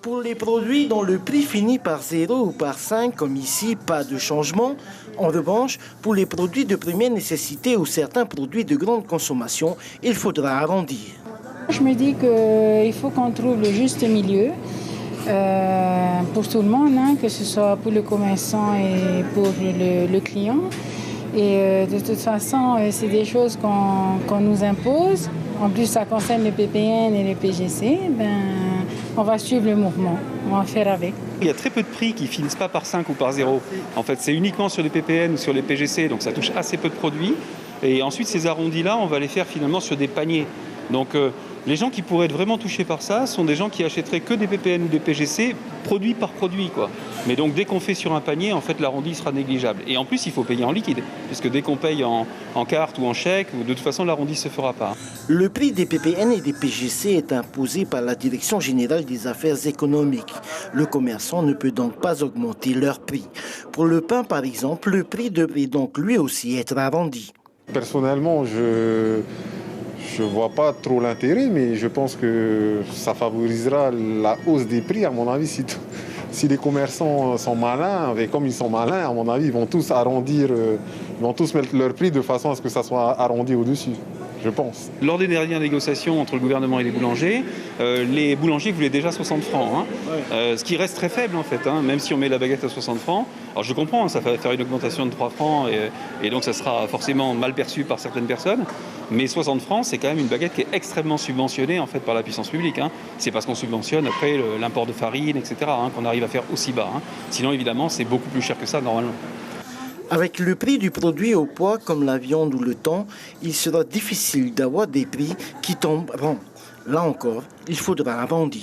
Pour les produits dont le prix finit par 0 ou par 5, comme ici, pas de changement. En revanche, pour les produits de première nécessité ou certains produits de grande consommation, il faudra arrondir. Je me dis qu'il faut qu'on trouve le juste milieu pour tout le monde, hein, que ce soit pour le commerçant et pour le client. Et de toute façon, c'est des choses qu'on nous impose. En plus, ça concerne les PPN et les PGC. On va suivre le mouvement, on va faire avec. Il y a très peu de prix qui finissent pas par 5 ou par 0. En fait, c'est uniquement sur les PPN ou sur les PGC, donc ça touche assez peu de produits. Et ensuite, ces arrondis-là, on va les faire finalement sur des paniers. Donc, les gens qui pourraient être vraiment touchés par ça sont des gens qui achèteraient que des PPN ou des PGC, produit par produit, quoi. Mais donc, dès qu'on fait sur un panier, en fait, l'arrondi sera négligeable. Et en plus, il faut payer en liquide, puisque dès qu'on paye en carte ou en chèque, de toute façon, l'arrondi ne se fera pas. Le prix des PPN et des PGC est imposé par la Direction générale des affaires économiques. Le commerçant ne peut donc pas augmenter leur prix. Pour le pain, par exemple, le prix devrait donc lui aussi être arrondi. Personnellement, je vois pas trop l'intérêt, mais je pense que ça favorisera la hausse des prix, à mon avis. Si les commerçants sont malins, et comme ils sont malins, à mon avis, ils vont tous arrondir, ils vont tous mettre leur prix de façon à ce que ça soit arrondi au-dessus, je pense. Lors des dernières négociations entre le gouvernement et les boulangers voulaient déjà 60 francs, hein. Ce qui reste très faible en fait, hein, même si on met la baguette à 60 francs. Alors je comprends, hein, ça va faire une augmentation de 3 francs et donc ça sera forcément mal perçu par certaines personnes. Mais 60 francs, c'est quand même une baguette qui est extrêmement subventionnée en fait par la puissance publique, hein. C'est parce qu'on subventionne après l'import de farine, etc., hein, qu'on arrive à faire aussi bas, hein. Sinon évidemment c'est beaucoup plus cher que ça normalement. Avec le prix du produit au poids comme la viande ou le thon, il sera difficile d'avoir des prix qui tombent. Bon, là encore, il faudra arrondir.